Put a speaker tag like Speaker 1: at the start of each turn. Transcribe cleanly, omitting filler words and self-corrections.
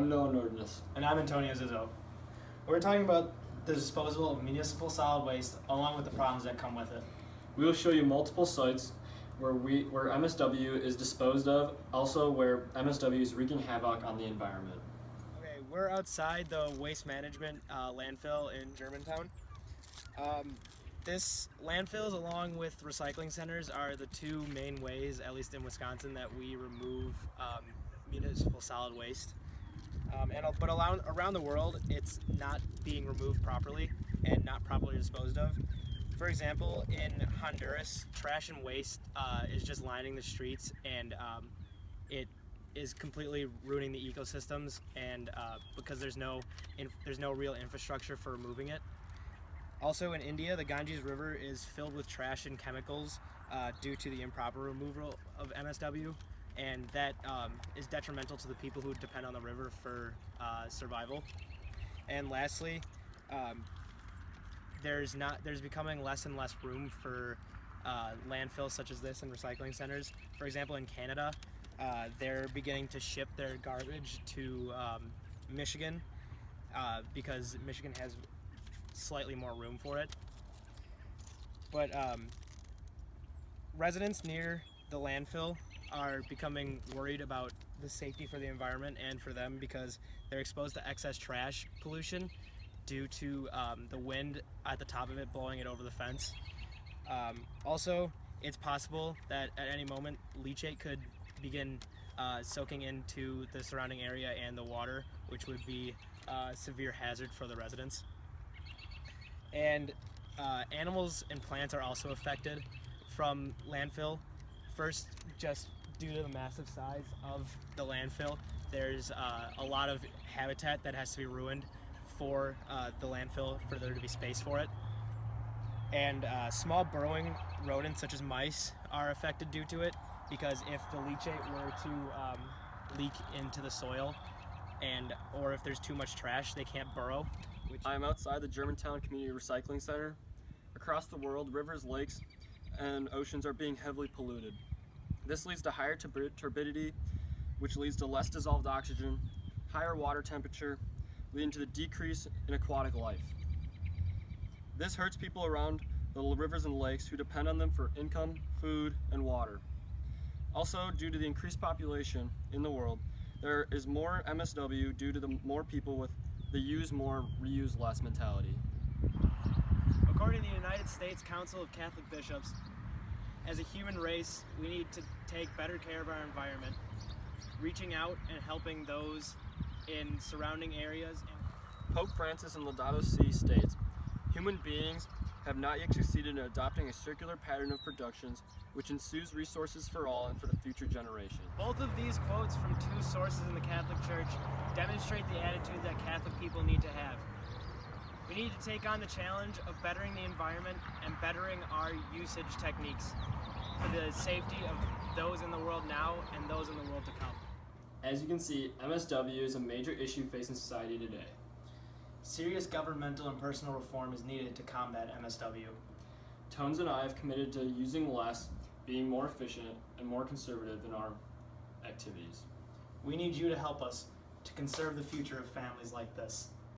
Speaker 1: I'm Noah Nordness.
Speaker 2: And I'm Antonio Zizzo. We're talking about the disposal of municipal solid waste along with the problems that come with it.
Speaker 1: We will show you multiple sites where MSW is disposed of, also where MSW is wreaking havoc on the environment.
Speaker 2: Okay, we're outside the waste management landfill in Germantown. This landfills along with recycling centers are the two main ways, at least in Wisconsin, that we remove municipal solid waste. But around the world, it's not being removed properly and not properly disposed of. For example, in Honduras, trash and waste is just lining the streets, and it is completely ruining the ecosystems, and because there's no real infrastructure for removing it. Also in India, the Ganges River is filled with trash and chemicals due to the improper removal of MSW, and that is detrimental to the people who depend on the river for survival. And lastly, there's becoming less and less room for landfills such as this and recycling centers. For example, in Canada, they're beginning to ship their garbage to Michigan because Michigan has slightly more room for it. But residents near the landfill are becoming worried about the safety for the environment and for them because they're exposed to excess trash pollution due to the wind at the top of it blowing it over the fence. Also, it's possible that at any moment leachate could begin soaking into the surrounding area and the water, which would be a severe hazard for the residents. And animals and plants are also affected from landfill. First, just due to the massive size of the landfill, there's a lot of habitat that has to be ruined for the landfill for there to be space for it. And small burrowing rodents such as mice are affected due to it, because if the leachate were to leak into the soil or if there's too much trash, they can't burrow.
Speaker 1: I'm outside the Germantown Community Recycling Center. Across the world, rivers, lakes, and oceans are being heavily polluted. This leads to higher turbidity, which leads to less dissolved oxygen, higher water temperature, leading to the decrease in aquatic life. This hurts people around the rivers and lakes who depend on them for income, food, and water. Also, due to the increased population in the world, there is more MSW due to the more people with the use more, reuse less mentality.
Speaker 2: According to the United States Council of Catholic Bishops, as a human race, we need to take better care of our environment, reaching out and helping those in surrounding areas.
Speaker 1: Pope Francis in Laudato Si states, "Human beings have not yet succeeded in adopting a circular pattern of productions which ensues resources for all and for the future generation."
Speaker 2: Both of these quotes from two sources in the Catholic Church demonstrate the attitude that Catholic people need to have. We need to take on the challenge of bettering the environment and bettering our usage techniques for the safety of those in the world now and those in the world to come.
Speaker 1: As you can see, MSW is a major issue facing society today.
Speaker 2: Serious governmental and personal reform is needed to combat MSW.
Speaker 1: Tones and I have committed to using less, being more efficient, and more conservative in our activities.
Speaker 2: We need you to help us to conserve the future of families like this.